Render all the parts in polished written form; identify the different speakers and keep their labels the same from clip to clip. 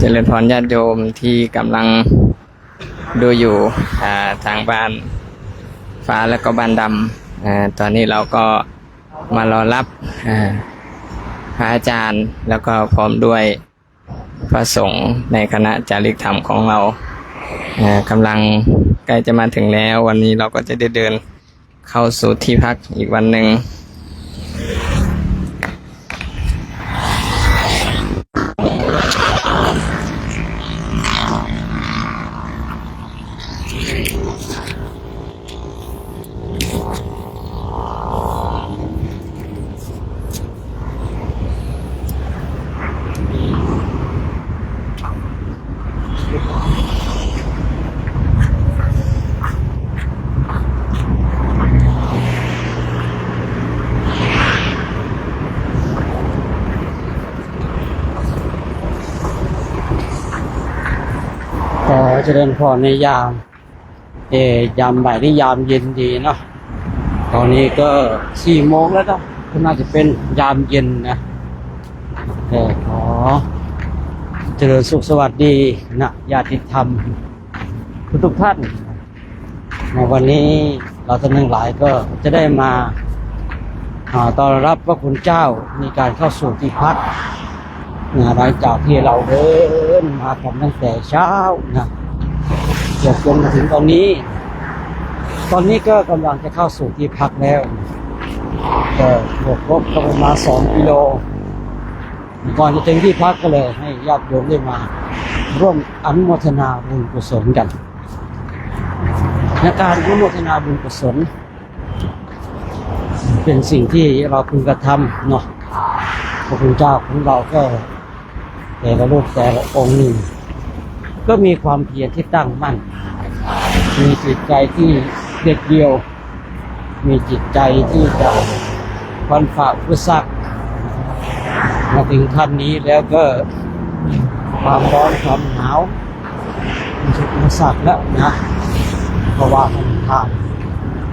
Speaker 1: จริญพรญาติโยมที่กำลังดูอยู่ทางบ้านฟ้าแล้วก็บ้านดำตอนนี้เราก็มารอรับพระอาจารย์แล้วก็พร้อมด้วยพระสงฆ์ในคณะจาริกธรรมของเรากำลังใกล้จะมาถึงแล้ววันนี้เราก็จะได้เดินเข้าสู่ที่พักอีกวันหนึ่ง
Speaker 2: ขอเจริญพรในยามยามบ่ายนี่ยามเย็นดีเนาะตอนนี้ก็4 โมงแล้วนะก็น่าจะเป็นยามเย็นนะขอเจริญสุขสวัสดีนะญาติธรรมทุกท่านในวันนี้เราท่านทั้งหลายก็จะได้มาต้อนรับพระคุณเจ้าในการเข้าสู่ที่พักหลังจากที่เราเดินมากันตั้งแต่เช้านะจนมาถึงตอนนี้ก็กำลังจะเข้าสู่ที่พักแล้วก็บวกลบก็ประมาณ2 กิโลก่อนจะถึงที่พักก็เลยให้ญาติโยมได้มาร่วมอนุโมทนาบุญกุศลกันในการอนุโมทนาบุญกุศลเป็นสิ่งที่เราพึงกระทำเนาะพระพุทธเจ้าของเราก็แต่ละรูปแต่ละองค์หนึ่งก็มีความเพียรที่ตั้งมั่นมีจิตใจที่เด็ดเดี่ยวมีจิตใจที่จะฟันฝ่าอุปสรรคมาถึงขั้นนี้แล้วก็ความร้อนความหนาวมีอุปสรรคแล้วนะเพราะว่ามันผ่าน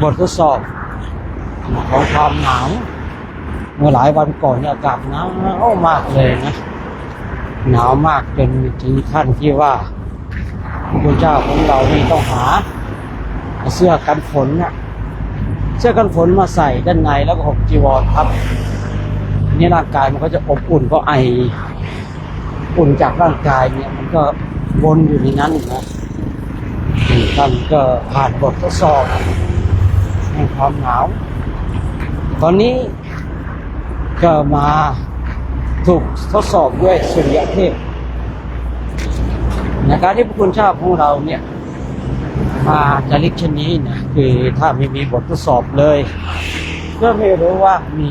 Speaker 2: บททดสอบของความหนาวเมื่อหลายวันก่อนอากาศหนาวมากเลยนะหนาวมากจนถึงขั้นที่ว่าพระเจ้าของเรานี่ต้องหาเสื้อกันฝนเนี่ยเสื้อกันฝนมาใส่ด้านในแล้วก็ห่มจีวรครับนี่ร่างกายมันก็จะอบอุ่นเพราะไออุ่นจากร่างกายเนี่ยมันก็วนอยู่ในนั้นนะท่านก็ผ่านบททดสอบแห่งความหนาวตอนนี้ก็มาถูกทดสอบด้วยสุริยเทพในการที่พระคุณเจ้าของเราเนี่ยมาจาริกชนนี้นะคือถ้าไม่มีบททดสอบเลยก็ไม่รู้ว่ามี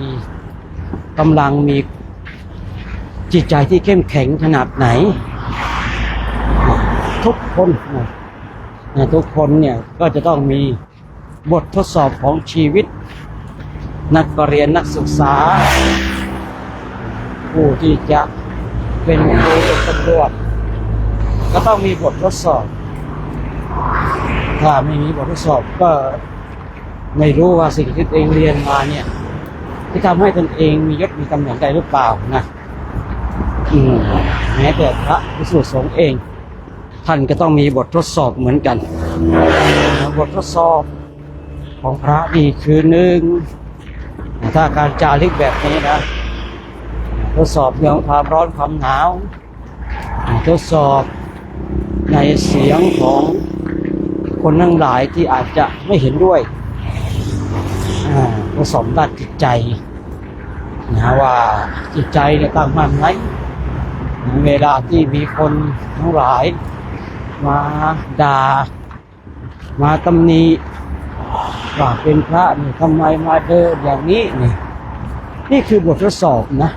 Speaker 2: กำลังมีจิตใจที่เข้มแข็งขนาดไหนทุกคนนะทุกคนเนี่ยก็จะต้องมีบททดสอบของชีวิตนักเรียนนักศึกษาผู้ที่จะเป็นครูเป็นตำรวจก็ต้องมีบททดสอบถ้าไม่มีบททดสอบก็ไม่รู้ว่าสิ่งที่ตัวเองเรียนมาเนี่ยที่ทำให้ตนเองมียศมีตำแหน่งได้หรือเปล่านะแม้แต่พระภิกษุสงฆ์เองท่านก็ต้องมีบททดสอบเหมือนกันบททดสอบของพระนี่คือ1ถ้าการจาริกแบบนี้นะทดสอบเรื่องความร้อนความหนาวทดสอบในเสียงของคนทั้งหลายที่อาจจะไม่เห็นด้วยทดสอบด้านจิตใจนะว่าจิตใจเนี่ยตั้งมั่นไหมเวลาที่มีคนทั้งหลายมาด่ามาตำหนิว่าเป็นพระนี่ทำไมมาเดินอย่างนี้นี่คือบททดสอบนะ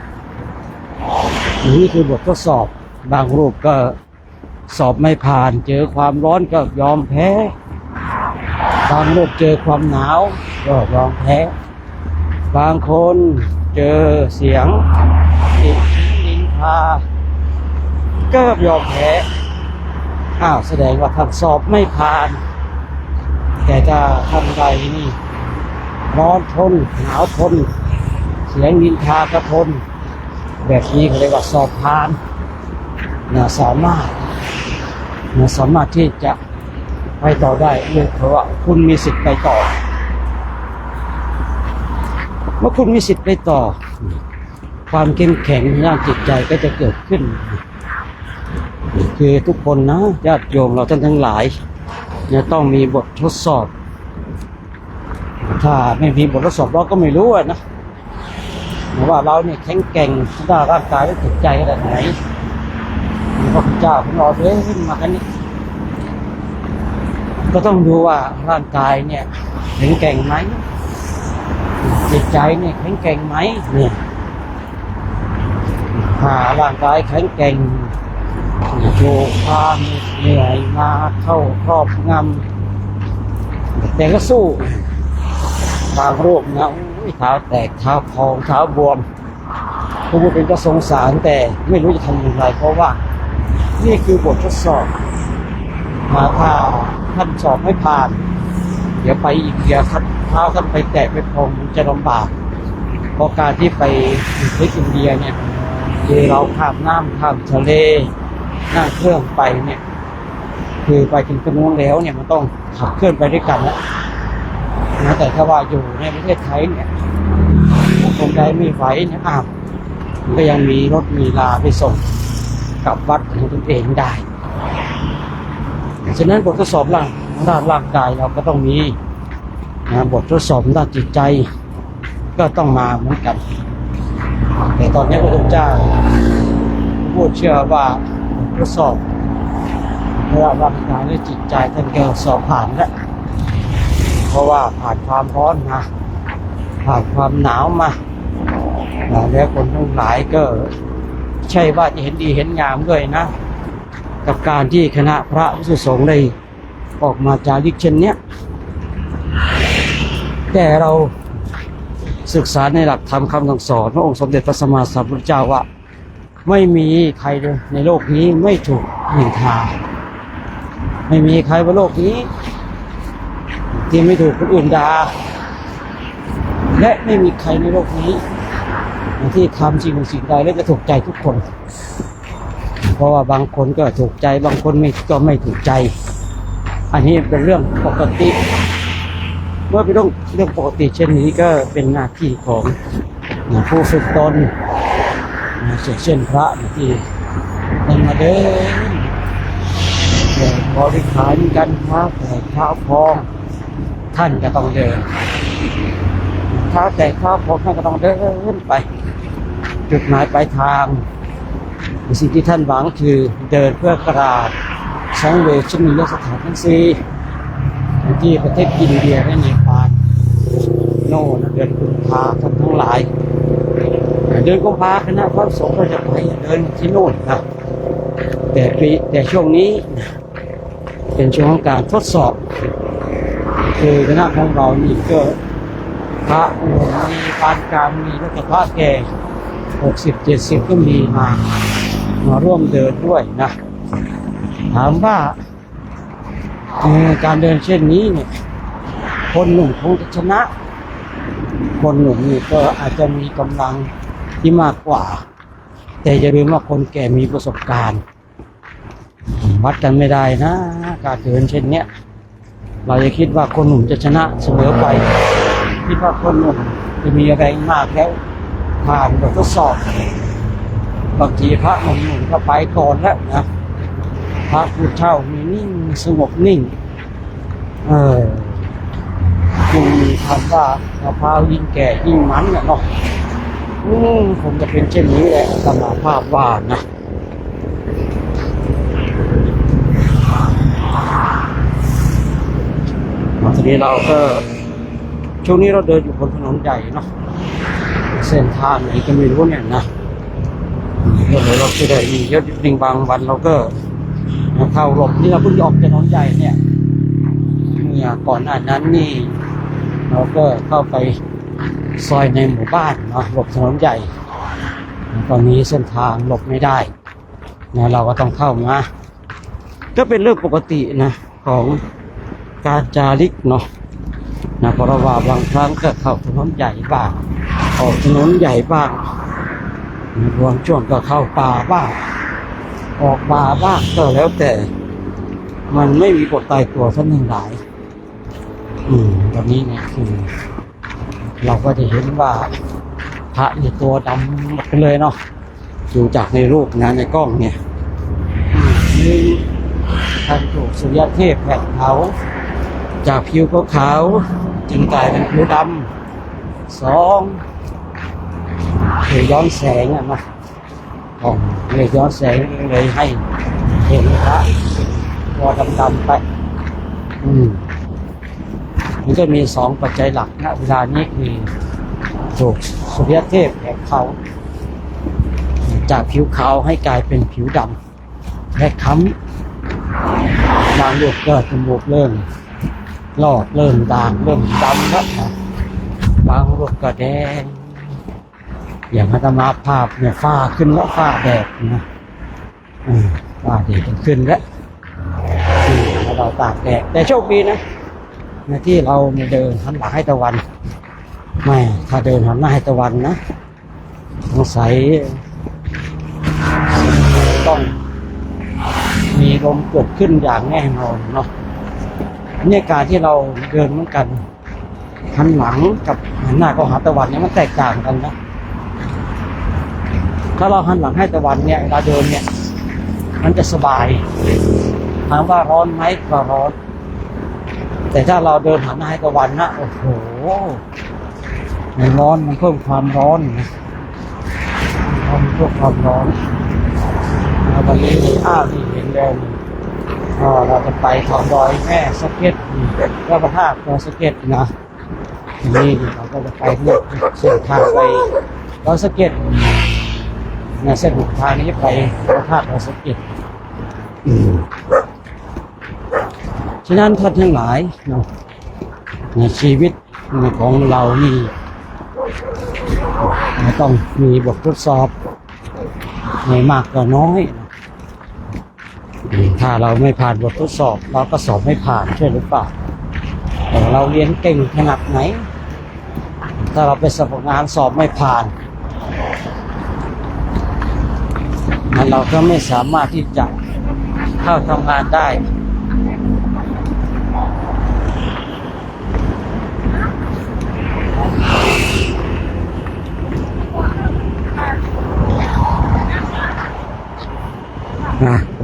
Speaker 2: นี่คือบททดสอบบางรูปก็สอบไม่ผ่านเจอความร้อนก็ยอมแพ้บางรูปเจอความหนาวก็ยอมแพ้บางคนเจอเสียงนินทาก็ยอมแพ้แสดงว่าท่านสอบไม่ผ่านแต่ถ้าท่านใดนี่ร้อนทนหนาวทนเสียงนินทากระทนแบบนี้เขาเรียกว่าสอบผ่าน สามารถที่จะไปต่อได้เลยเพราะว่าคุณมีสิทธิ์ไปต่อเมื่อคุณมีสิทธิ์ไปต่อความเข้มแข็งด้านจิตใจก็จะเกิดขึ้นคือทุกคนนะญาติโยมเราท่านทั้งหลายจะต้องมีบททดสอบถ้าไม่มีบททดสอบเราก็ไม่รู้นะว่าเราเนี่ยแข็งแกร่งด้านร่างกายและจิตใจขนาดไหนพระพุทธเจ้าของเราเลยขึ้นมากันนี้ก็ต้องดูว่าร่างกายเนี่ยแข็งแกร่งไหมจิตใจเนี่ยแข็งแกร่งไหมเนี่ยถ้าร่างกายแข็งแกร่งโยความเหนื่อยมาเข้าครอบงำแต่ก็สู้บางโรคนะเท้าแตกเท้าพองเท้าบวมผู้เป็นก็สงสารแต่ไม่รู้จะทำอย่างไรเพราะว่านี่คือบททดสอบมาถ้าท่านสอบไม่ผ่านเดี๋ยวไปอีกเดียวเท้าท่านไปแตกไปพองมันจะลำบากเพราะการที่ไปที่อินเดียเนี่ยคือเราข้ามน้ำข้ามทะเลนั่งเครื่องไปเนี่ยคือไปถึงตรงนู้นแล้วเนี่ยมันต้องขับเคลื่อนไปด้วยกันนะแต่ถ้าว่าอยู่ในประเทศไทยเนี่ยคนใดไม่ไหวเนี่ยก็ยังมีรถมีลาไปส่งกลับวัดของตนเองได้ฉะนั้นบททดสอบด้านร่างกายเราก็ต้องมีบททดสอบด้านจิตใจก็ต้องมาเหมือนกันแต่ตอนนี้พระพุทธเจ้าพูดเชื่อว่าทดสอบร่างกายและจิตใจท่านก็สอบผ่านแล้วเพราะว่าผ่านความร้อนมาผ่านความหนาวมาแล้วคนทั้งหลายก็ใช่ว่าจะเห็นดีเห็นงามด้วยนะกับการที่คณะพระภิกษุสงฆ์ได้ออกมาจาริกเช่นนี้แต่เราศึกษาในหลักธรรมคำสั่งสอนพระองค์สมเด็จพระสัมมาสัมพุทธเจ้าว่าไม่มีใครเลยในโลกนี้ไม่ถูกนินทาไม่มีใครบนโลกนี้ที่ไม่ถูกคนอื่นด่าและไม่มีใครในโลกนี้ที่ทำสิ่งใดแล้วจะถูกใจทุกคนเพราะว่าบางคนก็ถูกใจบางคนก็ไม่ถูกใจอันนี้เป็นเรื่องปกติเมื่อเป็นเรื่องปกติเช่นนี้ก็เป็นหน้าที่ของผู้ฝึกตนเช่นพระที่ต้องมาเดินบริขารกันท้าแต่เท้าพองท่านก็ต้องเดินเท้าแต่เท้าพองท่านก็ต้องเดินไปจุดหมายปลายทางสิ่งที่ท่านหวังคือเดินเพื่อกราบสังเวชนียสถานทั้งสี่ที่ประเทศอินเดียและเนปาลโน่นเดือนกุมภาพันธ์ทั้งหลายเดือนกุมภาพันธ์คณะพระสงฆ์ก็จะไปเดินที่โน่นนะแต่ช่วงนี้เป็นช่วงของการทดสอบคือคณะของเรานี่ก็พระมีปานกลางมีแล้วก็พระแก่60-70ก็มีมาร่วมเดินด้วยนะถามว่าการเดินเช่นนี้เนี่ยคนหนุ่มคงจะชนะคนหนุ่มนี่ก็อาจจะมีกำลังที่มากกว่าแต่อย่าลืมว่าคนแก่มีประสบการณ์วัดกันไม่ได้นะการเดินเช่นเนี้ยเราจะคิดว่าคนหนุ่มจะชนะเสมอไปคิดว่าคนหนุ่มจะมีแรงมากแล้วผ่านบททดสอบบางทีพระหนุ่มก็ไปก่อนแล้วนะพระผู้เฒ่ามีนิ่งสงบนิ่งจึงมีคำว่ามะพร้าวยิ่งแก่ยิ่งมันเนาะคงจะเป็นเช่นนี้แหละสมาภาพว่านะทีนี้เราก็ช่วงนี้เราเดินอยู่บนถนนใหญ่เนาะเส้นทางไหนก็ไม่รู้เนี่ยนะก็เลยเราจะได้มีเยอะจริงบางวันเราก็เข้าหลบนี่เราเพิ่งออกถนนใหญ่เนี่ยก่อนหน้านั้นนี่เราก็เข้าไปซอยในหมู่บ้านเนาะหลบถนนใหญ่ตอนนี้เส้นทางหลบไม่ได้นะเราก็ต้องเข้ามาก็เป็นเรื่องปกตินะของการจาริกเนาะนะเพราะว่าบางครั้งก็เข้าถนนใหญ่บ้างออกถนนใหญ่บ้างบางช่วงก็เข้าป่าบ้าง ออกมาบ้างก็แล้วแต่มันไม่มีกฎตายตัวสักหนึ่งหลายตอนนี้เนี่ยคือเราก็จะเห็นว่าพระนี่ตัวดำหมดเลยเนาะดูจากในรูปนะในกล้องเนี่ยมีท่านถูกสุริยเทพแผดเผาจากผิวขาวๆจึงกลายเป็นผิวดำสองคือย้อนแสงอะนะเลยย้อนแสงเลยให้เห็นพระตัวดำๆไปมันก็มีสองปัจจัยหลักนะเวลานี้คือถูกสุริยเทพแผดเผาจากผิวขาวให้กลายเป็นผิวดำและค้ำบางลูกก็จมูกเริ่มลอดเริ่มด่างเริ่มดำแล้วนะบางลูกก็แดงอย่างอาตมาภาพเนี่ยฝ้าขึ้นแล้วฝ้าแดดนะฝ้าแดดขึ้นแล้วเราตากแดดแต่โชคดีนะที่เราไม่เดินหันหลังให้ตะวันไม่ถ้าเดินหันหน้าให้ตะวันนะสงสัยต้องมีลมเกิดขึ้นอย่างแน่นอนเนาะเนี่ยการที่เราเดินเหมือนกันหันหลังกับหันหน้าก็หาตะวันเนี่ยมันแตกต่างกันนะถ้าเราหันหลังให้ตะวันเนี่ยเราเดินเนี่ยมันจะสบายถามว่าร้อนไหมก็ร้อนแต่ถ้าเราเดินหันหน้าให้ตะวันนะโอ้โหมันร้อนมันเพิ่มความร้อนนะมันเพิ่มความร้อนวันนี้นี่เห็นแล้วเราจะไปถอนดอยแม่สะเก็ดก็พระธาตุดอยสะเก็ดนะทีนี้เราก็จะไปเลือกเส้นทางไปดอยสะเก็ดเส้นทางนี้ไปพระธาตุดอยสะเก็ดฉะนั้นท่านทั้งหลายในชีวิตของเรานี่ต้องมีบททดสอบไม่มากก็น้อยถ้าเราไม่ผ่านบททดสอบเราก็สอบไม่ผ่านใช่หรือเปล่าแต่เราเรียนเก่งขนาดไหนถ้าเราไปสอบงานสอบไม่ผ่านเราก็ไม่สามารถที่จะเข้าทำงานได้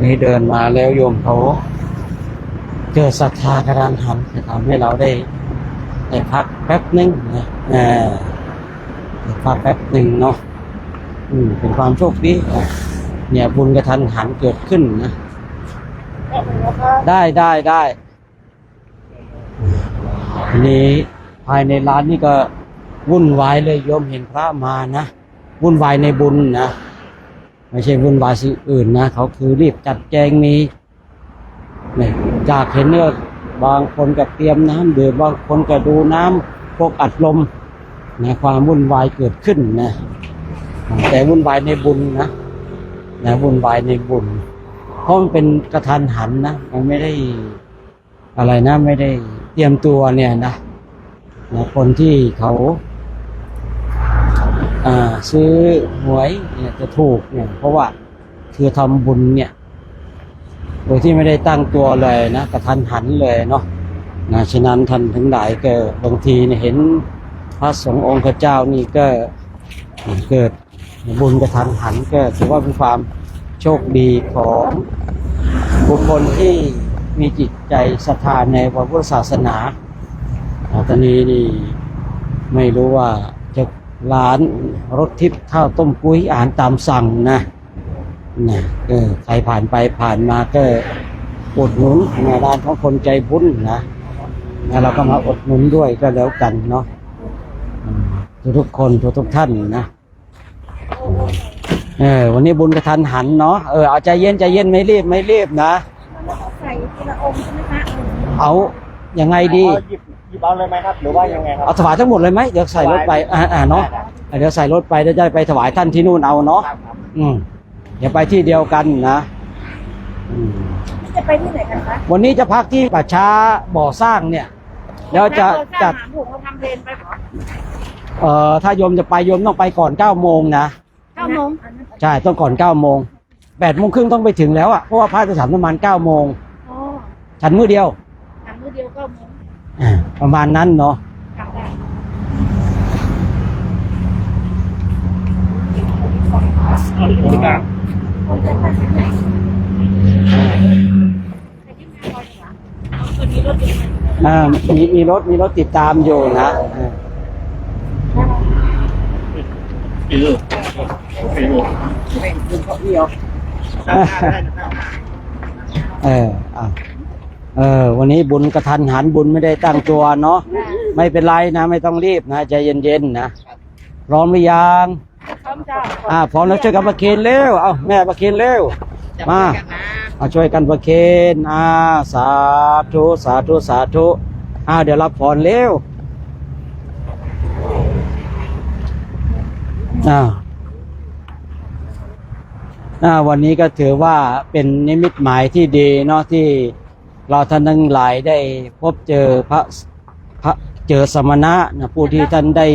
Speaker 2: นี่เดินมาแล้วโยมเขาเจอศรัทธากระดานหันจะทำให้เราได้พักแป๊บนึงนะพักแป๊บหนึ่งเนาะเป็นความโชคดีเนี่ยบุญกระทันหันเกิดขึ้นนะได้ทีนี้ภายในร้านนี่ก็วุ่นวายเลยโยมเห็นพระมานะวุ่นวายในบุญนะไม่ใช่วุ่นวายสิ่งอื่นนะเขาคือรีบจัดแจงมีจากเห็นเนี่ยบางคนก็เตรียมน้ำดื่มบางคนก็ดูน้ำพวกอัดลมนะความวุ่นวายเกิดขึ้นนะแต่วุ่นวายในบุญนะวุ่นวายในบุญเพราะมันเป็นกระทันหันนะมันไม่ได้อะไรนะไม่ได้เตรียมตัวเนี่ยนะคนที่เขาซื้อหวยเนี่ยจะถูกเนี่ยเพราะว่าคือทำบุญเนี่ยโดยที่ไม่ได้ตั้งตัวเลยนะกระทันหันเลยเนาะฉะนั้นท่านทั้งหลายก็บางทีเนี่ยเห็นพระสงฆ์องค์เจ้านี่ก็เกิดบุญกระทันหันก็ถือว่าเป็นความโชคดีของบุคคลที่มีจิตใจศรัทธาในพระพุทธศาสนาตอนนี้นี่ไม่รู้ว่าจะร้านรถทิพย์ข้าวต้มกุ้ยอาหารตามสั่งนะใครผ่านไปผ่านมาก็อุดหนุนร้านของคนใจบุญนะเราก็มาอุดหนุนด้วยก็แล้วกันเนาะทุกคนทุกท่านนะวันนี้บุญกระทันหันเนาะเอาใจเย็นไม่รีบนะ
Speaker 3: ใส่ทีละองค์ใช่ไหมคะ
Speaker 2: เอายังไงดี
Speaker 4: หยิบเอาเลยไหมครับหรือว่ายังไงครับ
Speaker 2: เอาถวายทั้งหมดเลยไหมเดี๋ยวใส่รถไปเนาะเดี๋ยวใส่รถไปจะได้ไปถวายท่านที่นู่นเอาเนาะอย่าไปที่เดียวกันนะ
Speaker 3: จะไปที่ไหนกันคะ
Speaker 2: วันนี้จะพักที่ป่าช้าบ่อสร้างเนี่ยแล้วจะจัด
Speaker 3: ผมเขาทำเพลนไปหรอ
Speaker 2: ถ้าโยมจะไปโยมต้องไปก่อน9 โมงนะ
Speaker 3: 9 โมง
Speaker 2: ใช่ต้องก่อน9 โมง 8:30ต้องไปถึงแล้วอ่ะเพราะว่าพระจะฉันประมาณ9 โมง
Speaker 3: อ๋อ
Speaker 2: ฉันมื้อเดียว
Speaker 3: ทำมือเดียวก็มุ้ง
Speaker 2: ประมาณนั้นเนาะ
Speaker 3: ทำได้คนจะทำที่ไหนใครที่มาคอยเหรอเอาคืนนี้รถดีไหม
Speaker 2: มีรถติดตามอยู่นะวันนี้บุญกระทันหันบุญไม่ได้ตั้งตัวเนาะไม่เป็นไรนะไม่ต้องรีบนะใจเย็นๆนะพร้อมหรือยัง
Speaker 3: พร้อมจ้า
Speaker 2: พร้อมแล้วช่วยกันประเคนเร็วเอาแม่ประเคนเร็วมาช่วยกันประเคนสาธุสาธุสาธุเดี๋ยวรับพรเร็ววันนี้ก็ถือว่าเป็นนิมิตหมายที่ดีเนาะที่เราท่านทั้งหลายได้พบเจอพระเจอสมณะนะผู้ที่ท่านได้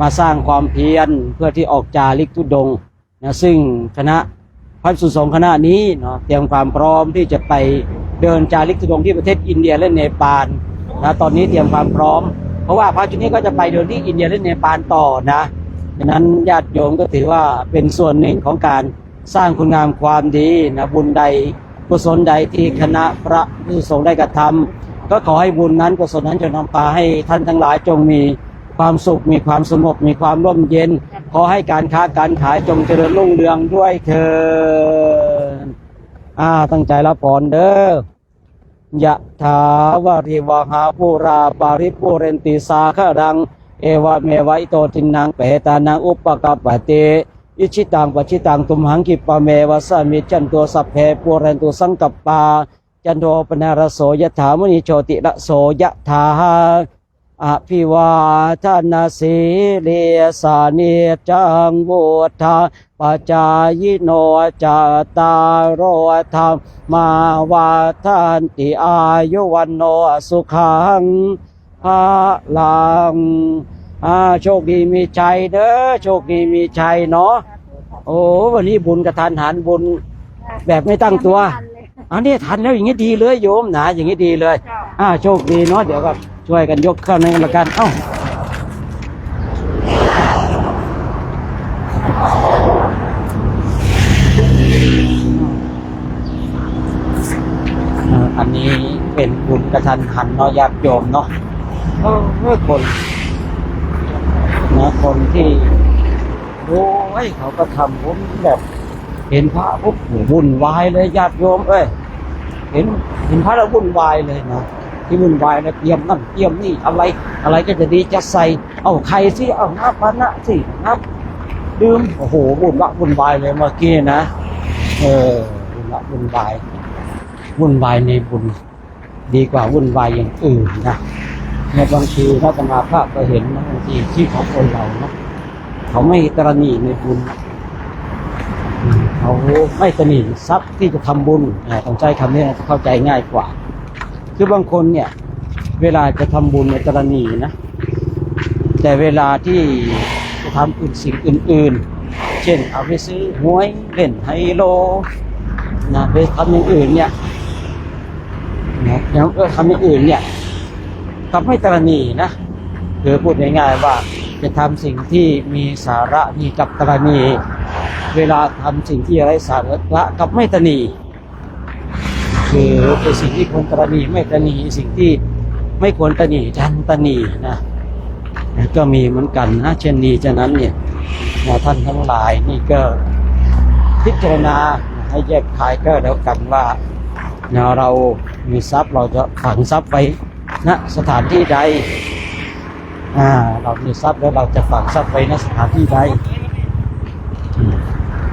Speaker 2: มาสร้างความเพียรเพื่อที่ออกจาริกธุดงค์นะซึ่งคณะพระภิกษุสงฆ์คณะนี้เนาะเตรียมความพร้อมที่จะไปเดินจาริกธุดงค์ที่ประเทศอินเดียและเนปาลนะตอนนี้เตรียมความพร้อมเพราะว่าพระชุดนี้ก็จะไปเดินที่อินเดียและเนปาลต่อนะฉะนั้นญาติโยมก็ถือว่าเป็นส่วนหนึ่งของการสร้างคุณงามความดีนะบุญใดกุศลใดที่คณะพระภิกษุสงฆ์ได้กระทำก็ขอให้บุญนั้นกุศลนั้นจงนำพาให้ท่านทั้งหลายจงมีความสุขมีความสงบมีความร่มเย็นขอให้การค้าการขายจงเจริญรุ่งเรืองด้วยเถิดตั้งใจรับพรเด้อยะถาวาริวหาภูราปาริปุเรนติสาคารังเอวะเมวะอิโตทินังเปตานังอุปกัปปติอิชิตังปชิตังตุมหังกิปะเมวะสมิจันโตสัพเพปุเรนตุสังกัปปาจันโทปนารโสยถามณิโชติระโสยถาอภิวาทนาสีเลสานิจังวุฒาปจายโนจตารโรธรรมาวาทันติอายุวันโนสุขังภาลังโชคดีมีชัยเด้อโชคดีมีชัยเนาะโอ้วันนี้บุญกระทันหันบุญแบบไม่ตั้งตัวอันนี้ทันแล้วอย่างนี้ดีเลยโยมนะอย่างนี้ดีเลยโชคดีเนาะเดี๋ยวก็ช่วยกันยกเข้าในกันละกันอันนี้เป็นบุญกระทันหันเนาะญาติโยมเนาะคนที่โอ้ยเขาก็ทำบุญแบบเห็นพระปุ๊บวุ่นวายเลยญาติโยมเห็นพระแล้ววุ่นวายเลยนะที่วุ่นวายนะเตรียมนั่นเตรียมนี่อะไรก็จะดีจะใส่เอาใครสิเอาน้ำปานะสิน้ำดื่มโอ้โหวุ่นวายเลยเมื่อกี้นะวุ่นวายในบุญดีกว่าวุ่นวายอย่างอื่นนะในบางทีถ้าจะมาพระก็เห็นบางทีที่ของคนเรานะเขาไม่ตระหนี่ในบุญเขาไม่ตระหนี่ทรัพย์ที่จะทำบุญต้องใช้คำนี้เข้าใจง่ายกว่าคือบางคนเนี่ยเวลาจะทำบุญในตระหนี่นะแต่เวลาที่จะทำสิ่งอื่นเช่นเอาไปซื้อหวยเล่นไฮโลนะไปทำอย่างอื่นเนี่ยทำอย่างอื่นเนี่ยทำให้ตระหนี่นะคือพูดง่ายๆว่าจะทำสิ่งที่มีสาระมีกับตระหนี่เวลาทำสิ่งที่ไร้สาระกับไม่ตระหนี่คือเป็นสิ่งที่ควรตระหนี่ไม่ตระหนี่สิ่งที่ไม่ควรตระหนี่ดันตระหนี่นะก็มีเหมือนกันนะเช่นนี้ฉะนั้นเนี่ยท่านทั้งหลายนี่ก็พิจารณาให้แยกขายก็แล้วกันว่าเรามีทรัพย์เราจะฝังทรัพย์ไว้ณสถานที่ใดเรามีทรัพย์แล้วเราจะฝังทรัพย์ไว้ณสถานที่ใด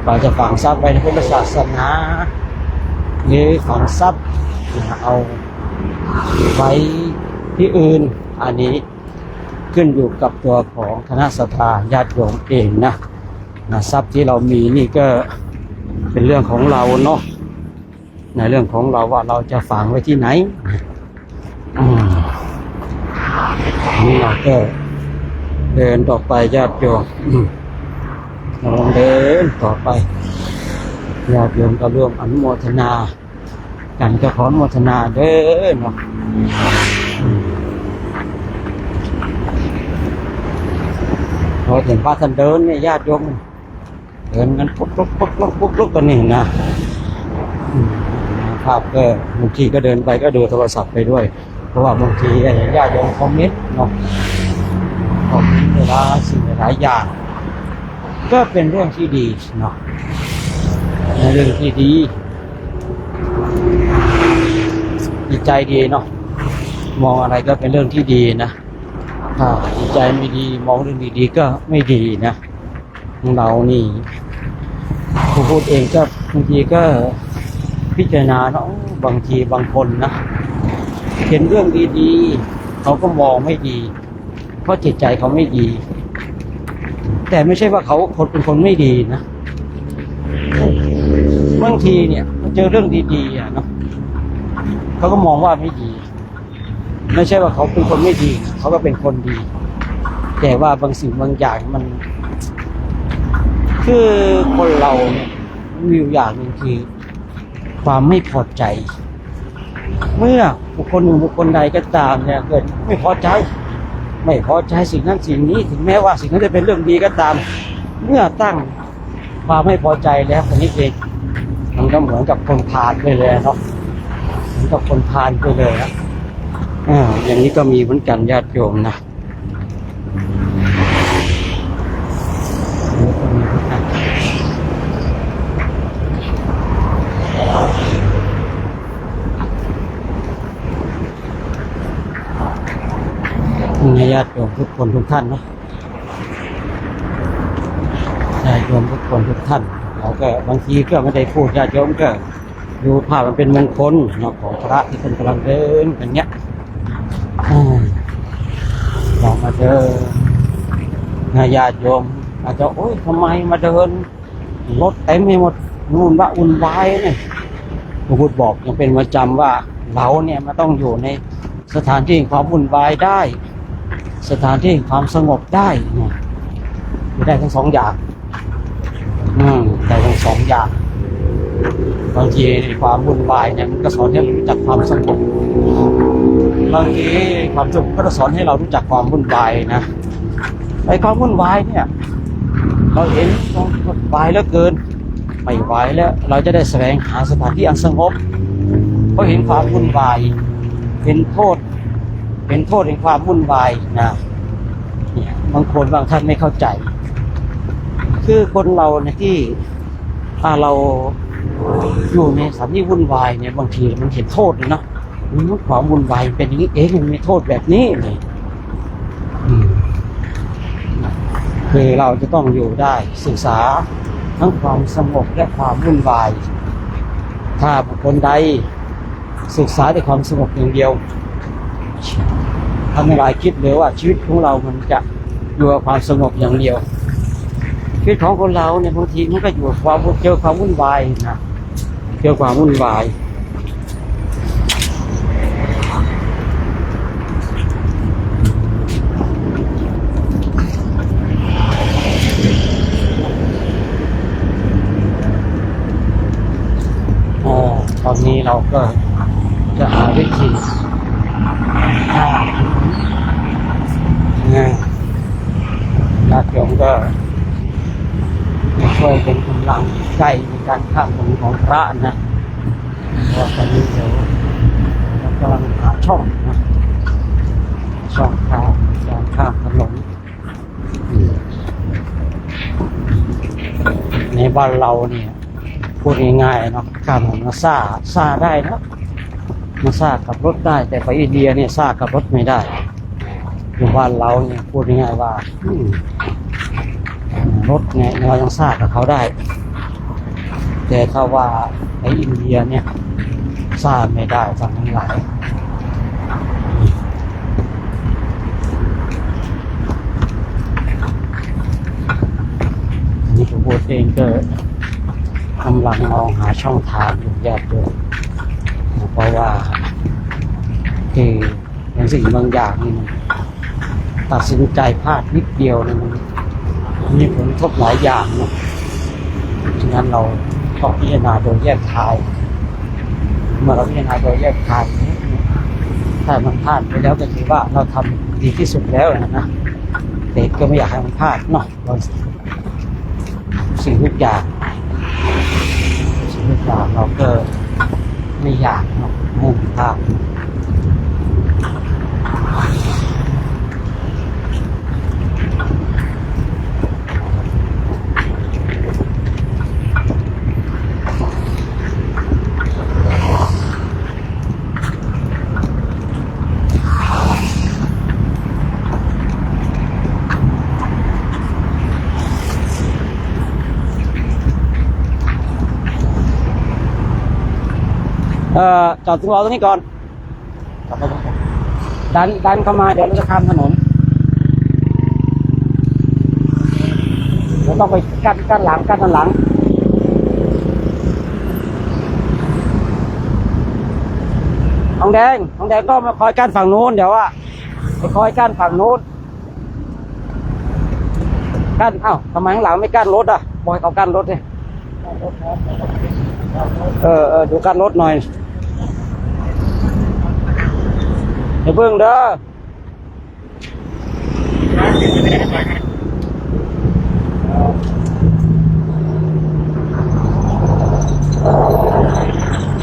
Speaker 2: เราจะฝังทรัพย์ไว้ในพุทธศาสนาหรือฝังทรัพย์เอาไว้ที่อื่นอันนี้ขึ้นอยู่กับตัวของคณะสัตยาญาติโยมเองนะทรัพย์ที่เรามีนี่ก็เป็นเรื่องของเราเนาะในเรื่องของเราว่าเราจะฝังไว้ที่ไหนนี่เราก็เดินต่อไปญาติโยมเราเดินต่อไป ญาติโยมก็ร่วมอนุโมทนากันก็ขออนุโมทนาเด้อเนาะพอเห็นพระท่านเดินเนี่ยญาติโยมเดินกันปุ๊บปุ๊บปุ๊บปุ๊บปุ๊บปุ๊บกันนี่นะภาพก็บางทีก็เดินไปก็ดูโทรศัพท์ไปด้วยเพราะว่าบางทีญาติโยมคอมเมนต์เนาะคอมเมนต์เวลาสิ่งหลายอย่างก็เป็นเรื่องที่ดีเนาะเรื่องที่ดีจิตใจดีเนาะมองอะไรก็เป็นเรื่องที่ดีนะถ้าจิตใจไม่ดีมองเรื่องดีๆก็ไม่ดีนะเรานี่ผู้พูดเองก็บางทีก็พิจารณาเนาะบางทีบางคนนะเห็นเรื่องดีๆเขาก็มองไม่ดีเพราะจิตใจเขาไม่ดีแต่ไม่ใช่ว่าเขาคนเป็นคนไม่ดีนะบางทีเนี่ยเจอเรื่องดีๆเนาะเขาก็มองว่าไม่ดีไม่ใช่ว่าเขาเป็นคนไม่ดีเขาก็เป็นคนดีแต่ว่าบางสิ่งบางอย่างมันคือคนเราเนี่ยมีอยู่อย่างหนึ่งคือความไม่พอใจเมื่อบุคคลหนึ่งบุคคลใดก็ตามเนี่ยเกิดไม่พอใจสิ่งนั้นสิ่งนี้ถึงแม้ว่าสิ่งนั้นจะเป็นเรื่องดีก็ตามเมื่อตั้งความไม่พอใจแล้วคนนี้เองมันก็เหมือนกับคนพาลไปเลยเนาะเหมือนกับคนพาลไปเลยนะอย่างนี้ก็มีเหมือนกันญาติโยมนะญาติโยมทุกคนทุกท่านนะญาติโยมทุกคนทุกท่านเราก็บางทีก็ไม่ได้พูดญาติโยมก็ดูภาพมันเป็นมงคลเนาะของพระที่ท่านกำลังเดินอย่างเงี้ยเรามาเดินญาติโยมอาจจะโอ๊ยทำไมมาเดินรถเต็มไปหมดนู่นว่าอุ่นวายเนี่ยพระพุทธบอกยังเป็นประจำว่าเราเนี่ยมันต้องอยู่ในสถานที่ความวุ่นวายได้สถานที่ความสงบได้เนี่ยได้ทั้งสองอย่างได้ทั้งสองอย่างบางทีความวุ่นวายเนี่ยมันก็สอนให้เรารู้จักความสงบบางทีความสงบก็จะสอนให้เรารู้จักความวุ่นวายนะไอ้ความวุ่นวายเนี่ยเราเห็นวุ่นวายแล้วเกินไม่ไหวแล้วเราจะได้แสวงหาสถานที่อันสงบเพราะเห็นความวุ่นวายเห็นโทษแห่งความวุ่นวายนะเนี่ยบางคนบางท่านไม่เข้าใจคือคนเราเนี่ยที่เราอยู่ในสถานที่วุ่นวายเนี่ยบางทีมันเห็นโทษเลยนะความวุ่นวายเป็นอย่างนี้เองมันมีโทษแบบนี้เลยคือเราจะต้องอยู่ได้ศึกษาทั้งความสงบและความวุ่นวายถ้าบุคคลใดศึกษาแต่ความสงบอย่างเดียวทำให้หลายคิดเลยว่าชีวิตของเรามันจะอยู่กับความสงบอย่างเดียวชีวิตของคนเราเนี่ยบางทีมันก็อยู่กับเจอความวุ่นวายนะเจอความวุ่นวายตอนนี้เราก็จะหาวิธีญาติโยมก็ช่วยเป็นกำลังใจในการข้ามถนนของพระนะเพราะตอนนี้เดี๋ยวเรากำลังหาช่องนะช่องข้ามถนนในบ้านเราเนี่ยพูดง่ายๆเนาะข้ามถนนซ่าได้นะมาซ่าขับรถได้แต่ไปอินเดียเนี่ยซ่าขับรถไม่ได้อยู่บ้านเราเนี่ยพูดง่ายๆว่ารถเนี่ยเรายังซ่ากับเขาได้แต่ถ้าว่าไปอินเดียเนี่ยซ่าไม่ได้สั่งทั้งหลายนี่ผมพูดเองก็กำลังมองหาช่องทางอยู่ญาติโยมเพราะว่าคือบางสิ่งบางอย่างนี่ตัดสินใจพลาดนิดเดียวนี่มันมีผลกระทบหลายอย่างนะฉะนั้นเรา ต้องพิจารณาโดยแยกคายเมื่อเราพิจารณาโดยแยกคายถ้ามันพลาดไปแล้วก็ถือว่าเราทำดีที่สุดแล้วนะแต่ก็ไม่อยากให้มันพลาดเนาะสิ่งทุกอย่างเราก็ไม่อยากเนาะให้มันพลาดจอดตรงเราตรงนี้ก่อนดันเข้ามาเดี๋ยวเราจะข้ามถนนเราต้องไปกั้นหลังด้านหลังทองแดงก็มาคอยกั้นฝั่งนู้นเดี๋ยวว่าไปคอยกั้นฝั่งนู้นกั้นทำไมข้างหลังไม่กั้นรถอ่ะบอยเขากั้นรถดิดูกั้นรถหน่อยอย่าเพิ่งเด้อ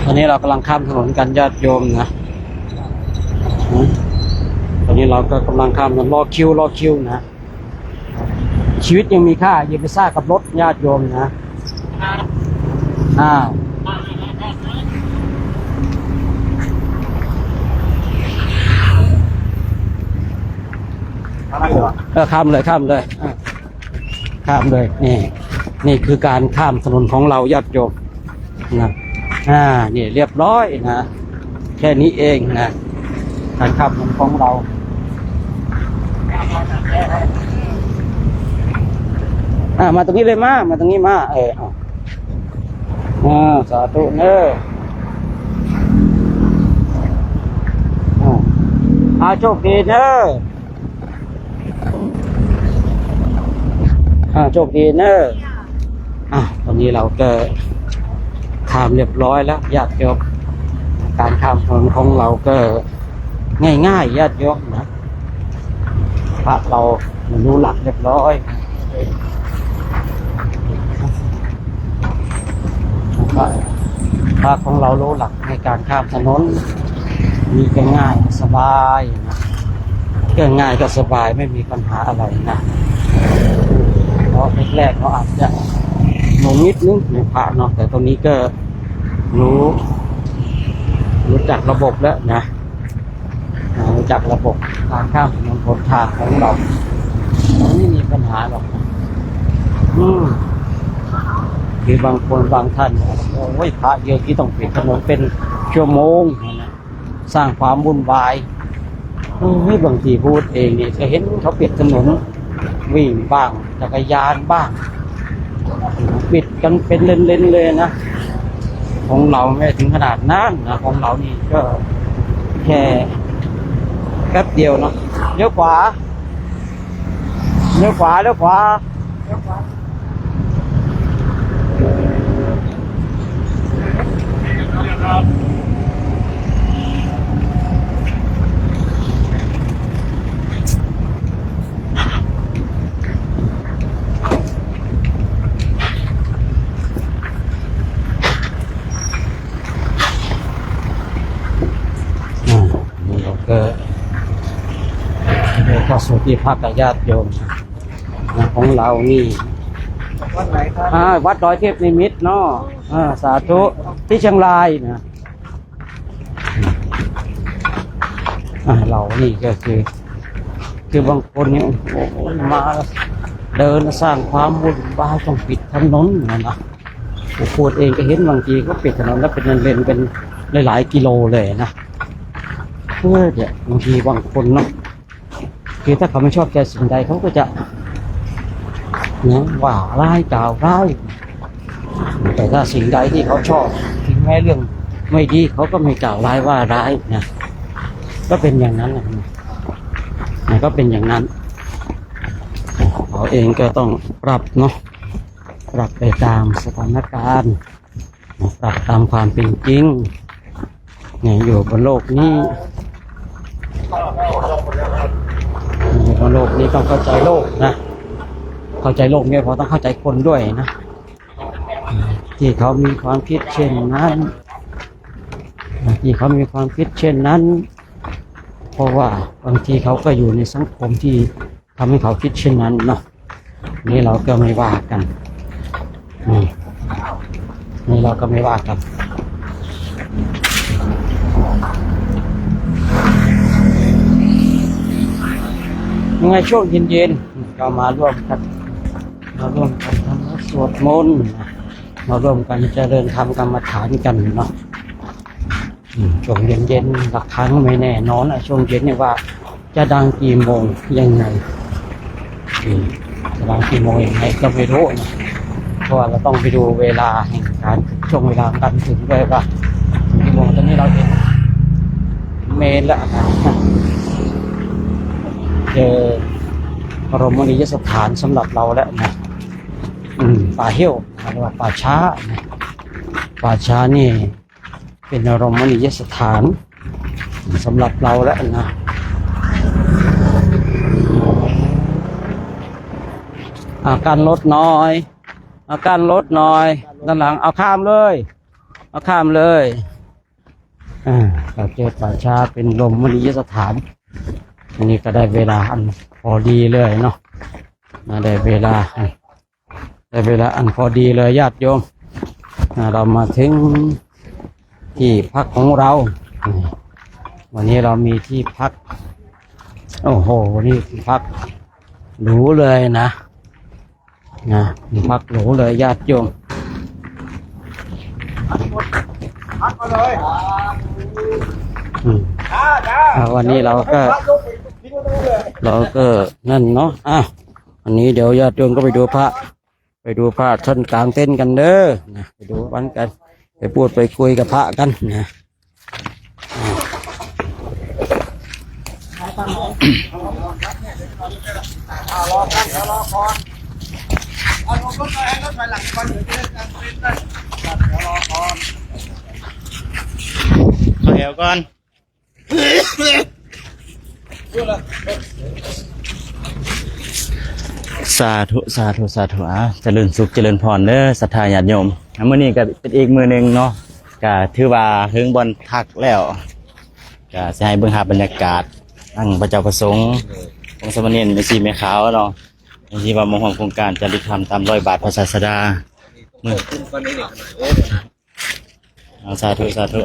Speaker 2: ตอนนี้เรากำลังข้ามถนนกันญาติโยมนะตอนนี้เราก็กำลังข้ามถนนรอคิวนะชีวิตยังมีค่าอย่าไปซ่ากับรถญาติโยมนะข้ามเลยนี่คือการข้ามถนนของเราญาติโยมนะนี่เรียบร้อยนะแค่นี้เองนะการข้ามถนนของเรามาตรงนี้เลยมาตรงนี้มาสาธุเนอโชคดีเนอโชคดีเนอตอนนี้เราก็ข้ามเรียบร้อยแล้วญาติโยมการข้ามถนนของเราก็ง่ายๆญาติโยมนะพระเรารู้หลักเรียบร้อยพระของเรารู้หลักในการข้ามถนนมีก็ง่ายสบายนะก็ง่ายก็สบายไม่มีปัญหาอะไรนะเพราะแรกๆเราอาจจะงงนิดนึงในพระเนาะแต่ตรงนี้ก็รู้จักระบบแล้วนะรู้จักระบบการข้ามถนนหนทางของเราไม่มีปัญหาหรอกคือบางคนบางท่านโอ้ยพระเยอะที่ต้องปิดถนนเป็นชั่วโมงนะสร้างความวุ่นวายบางทีพูดเองนี่จะเห็นเขาปิดถนนวิ่งบ้างจักรยานบ้างปิดกันเป็นเลนๆเลยนะของเราไม่ถึงขนาดนั้นนะของเรานี่ก็แค่แป๊บเดียวเนาะเลี้ยวขวาก็เข้าสู่ที่พักญาติโยมนะของเรานี่วัดไหนครับวัดดอยเทพนิมิตรเนาะสาธุที่เชียงรายนะเรานี่ก็คือบางคนเนี่ยมาเดินสร้างความวุ่นวายต้องปิดถนนนะพูดเองก็เห็นบางทีก็ปิดถนนแล้วเป็นเลนเป็นหลายๆกิโลเลยนะเนี่ยบางทีบางคนเนาะคือถ้าเขาไม่ชอบใจสิ่งใดเขาก็จะว่าร้ายกล่าวร้ายแต่ถ้าสิ่งใดที่เขาชอบถึงแม้เรื่องไม่ดีเขาก็ไม่กล่าวร้ายว่าร้ายนะก็เป็นอย่างนั้นนะก็เป็นอย่างนั้นเขาเองก็ต้องปรับเนาะปรับไปตามสถานการณ์ ปรับตามความเป็นจริงเนี่ยอยู่บนโลกนี้อยู่บนโลกนี้ต้องเข้าใจโลกนะเข้าใจโลกเนี่ยพอต้องเข้าใจคนด้วยนะที่เขามีความคิดเช่นนั้นที่เขามีความคิดเช่นนั้นเพราะว่าบางทีเขาก็อยู่ในสังคมที่ทำให้เขาคิดเช่นนั้นเนาะนี่เราก็ไม่ว่ากันนี่เราก็ไม่ว่ากันยังไงช่วงเย็นๆก็มาร่วมกันทำวัดสวดมนต์มาร่วมกันเจริญธรรมกรรมฐานกันเนาะช่วงเย็นๆบางครั้งไม่แน่นอนช่วงเย็นเนี่ยว่าจะดังกี่โมงยังไงจะดังกี่โมงยังไงก็ไม่รู้นะเพราะว่าเราต้องไปดูเวลาแห่งการช่วงเวลาการถึงด้วยว่ากี่โมงตอนนี้เราเห็นเมนแล้วเจอบรมนิยสถานสำหรับเราแล้วนะป่าเหี้ยวหรือว่าป่าช้านะป่าช้านี่เป็นบรมนิยสถานสำหรับเราแล้วนะอาการลดน้อยอาการลดน้อยด้านหลังเอาข้ามเลยเราเจอป่าช้าเป็นบรมนิยสถานอันนี้ก็ได้เวลาอันพอดีเลยเนาะได้เวลาอันพอดีเลยญาติโยมเรามาถึงที่พักของเราวันนี้เรามีที่พักโอ้โหนี่ที่พักหรูเลยนะที่พักหรูเลยญาติโยมวันนี้เราก็นั่นเนาะอันนี้เดี๋ยวญาติโยมก็ไปดูพระท่านกลางเต้นกันเด้อนะไปดูวันกันไปพูดไปคุยกับพระกันนะรอก่อนเอารถไปหลังก่อนเดี๋ยวจะเต้นได้รอก่อน
Speaker 4: ขอแถวก่อนสาธุเจริญสุขเจริญพรเด้อศรัทธาญาติโยมมื้อนี้ก็เป็นอีกมื้อนึงเนาะก็ถือว่าถึงบนทักแล้วก็สิให้เบิ่งภาพบรรยากาศตั้งพระเจ้าประสงค์องค์สมณีในสีแม่ขาวเนาะที่ว่ามงคลโครงการจริยธรรมตาม100 บาทพระศาสดามื้อสาธุ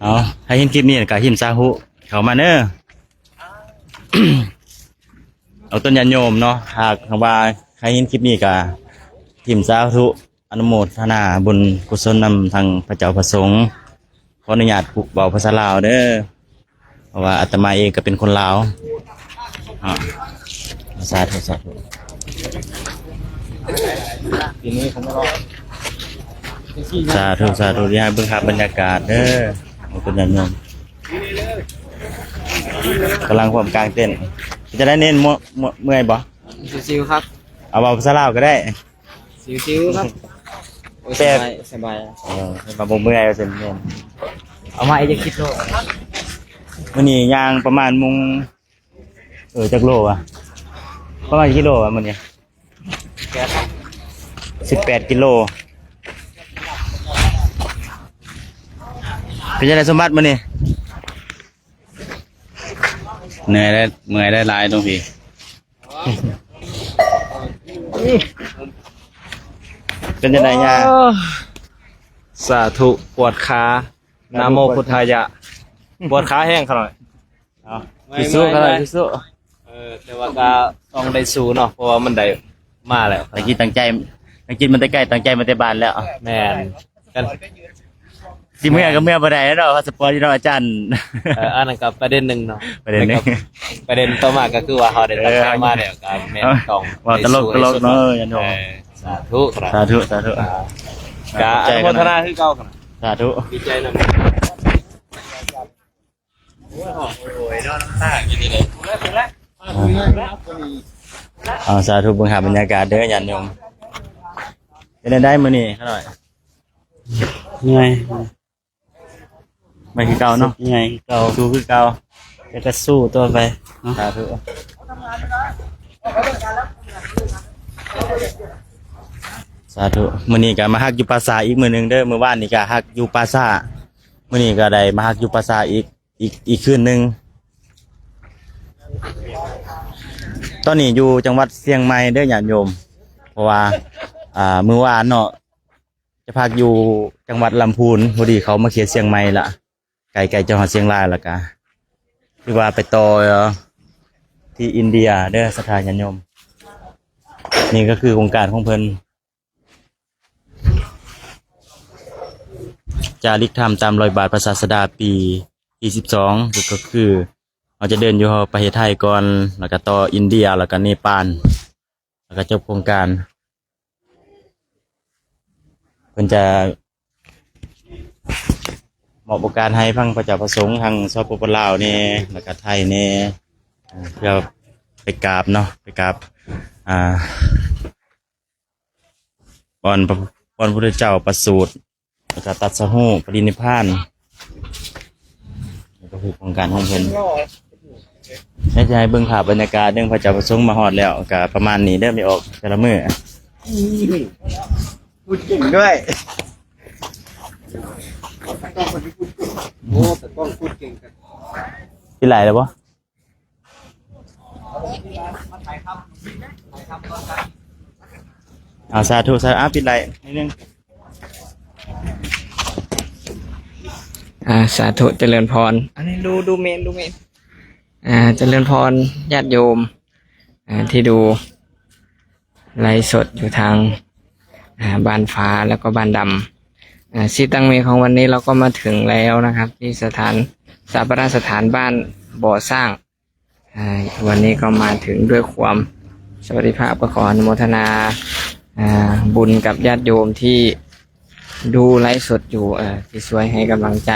Speaker 4: เอาให้เห็นคลิปนี้ก็หิมสาธุเข้ามาเด้อ เอาต้นยันโยมเนาะหากว่าใครเห็นคลิปนี้ก็ทิมสาธุอนุโมทนาบุญกุศลนำทางพระเจ้าประสงค์ขออนุญาตปลุกเบาภาษาลาวเด้อเพราะว่าอาตมาเองก็เป็นคนลาวสาธุสาธุที่ให้เบิ่งภาพบรรยากาศเด้อเอาต้นยันโยมกำลังความกลางเต้นจะได้เน้นเมื่อยบ่
Speaker 1: ชิวๆครับ
Speaker 4: เอาเบาภาษาลาวก็ได้
Speaker 1: ชิวๆครับสบาย
Speaker 4: มาบ่เมื่อยเอาเส้นเน้น
Speaker 1: เอามาจะคิดโล
Speaker 4: มื้อนี้ย่างประมาณมุงจักโลอ่ะประมาณกิโลอ่ะมื้อนี้18 กิโลเป็นจังได๋สมบัติมื้อนี้เหนื่อยได้หลายตรงพี่เป็นยังไงเนี่ย
Speaker 1: สาธุปวดขานะโมพุทธายะปวดขาแห้งขนาดพิสูจน์ขนาดพิสูจน์แต่ว่าก็ต้องได้สู้เนาะเพราะว่ามันได้มาแล้ว
Speaker 4: ตั้งใจมันได้ใกล้ตั้งใจมันได้บานแล้ว
Speaker 1: แม่นกัน
Speaker 4: สิเมื่อก็เมื่อบ่ได้แล้วเนาะพาสปอร์ตที่เราอาจารย์
Speaker 1: อันนั้นก็ประเด็นนึงเนาะ
Speaker 4: ประเด็น
Speaker 1: ต่อมาก็คือว่าเฮาได้ตั้งใจมาแล้วก็แม่นต้อง
Speaker 4: ว่าตลกเนาะยันโยม
Speaker 1: สาธุกะอนุโมทนาคือเก่าครับ
Speaker 4: สาธุ
Speaker 1: ดีใจนำโอ้ยน้ำตากินนี่เลย
Speaker 4: สาธุเบิ่งหาบรรยากาศเด้อยันโยมเป็นได้มื้อนี้หน่อย
Speaker 2: เหนื่อย
Speaker 4: ไม่คือเก่าเนาะ
Speaker 2: เหนื่อยเก่า
Speaker 4: สู้คือเก่า
Speaker 2: แล้วก็สู้ตัวไปเนาะ
Speaker 4: สาธุสาธุมื้อนี้ก็มาฮักอยู่ปราสาทอีกมื้อหนึงเด้อมื้อวานนี่ก็ฮักอยู่ปราสาทมื้อนี้ก็ได้มาฮักอยู่ปราสาทอีกคืนหนึงตอนนี้อยู่จังหวัดเชียงใหม่เด้อญาติโยมเพราะว่ามื้อวานเนาะจะพักอยู่จังหวัดลำพูนพอดีเขามาเขียนเชียงใหม่ละไกลๆจังหวัดเชียงรายแล้วก็คือว่าไปต่อที่อินเดียเด้อสถานญาติโยมนี่ก็คือโครงการของเพิ่นจาริกธรรมตามรอยบาทพระศาสดาปี12ก็คือเราจะเดินอยู่ประเทศไทยก่อนแล้วก็ต่ออินเดียแล้วก็เนปาลแล้วก็จบโครงการเพิ่นจะมอบโอกาสให้พังพระเจ้าประสงค์ทางสปปลาวนี่แล้วก็ไทยนี่เพื่อไปกราบเนาะไปกราบบอนพระพุทธเจ้าประสูติแล้วก็ตรัสรู้ปรินิพพานนี่ก็คือโครงการของเพิ่นให้จะให้เบิ่งภาพบรรยากาศเรื่องพระเจ้าประสงค์มาฮอดแล้วก็ประมาณนี้เด้อไม่ออกแต่ละมื้อ
Speaker 1: พูดเก่งด้วย
Speaker 2: โอ้แต่ต้องพูดเก่งกัน
Speaker 4: ที่ไหลแล้วปะเอาสาธุสาธุปิดไหลนิดนึง
Speaker 1: สาธุเจริญพรอันนี้ดูเมนเจริญพรญาติโยมที่ดูไลฟ์สดอยู่ทางบ้านฟ้าแล้วก็บ้านดำที่ตั้งเมนของวันนี้เราก็มาถึงแล้วนะครับ ที่สถานสถาปนสถานบ้านบ่อสร้างวันนี้ก็มาถึงด้วยความสวัสดิภาพก็ขออนุโมทนาบุญกับญาติโยมที่ดูไลฟ์สดอยู่ที่ช่วยให้กำลังใจ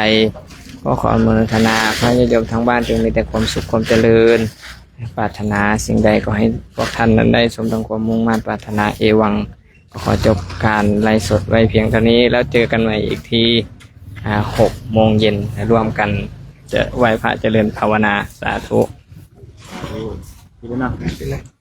Speaker 1: ก็ขออนุโมทนาพระญาติโยมทั้งบ้านจงมีแต่ความสุขความเจริญปรารถนาสิ่งใดก็ให้พวกท่านนั้นได้สมดังความมุ่งมั่นปรารถนาเอวังก็ขอจบการไลฟ์สดไว้เพียงเท่านี้แล้วเจอกันใหม่อีกที6 โมงเย็นร่วมกันจะไหว้พระเจริญภาวนาสาธุ
Speaker 4: ปิดแล้วเนาะ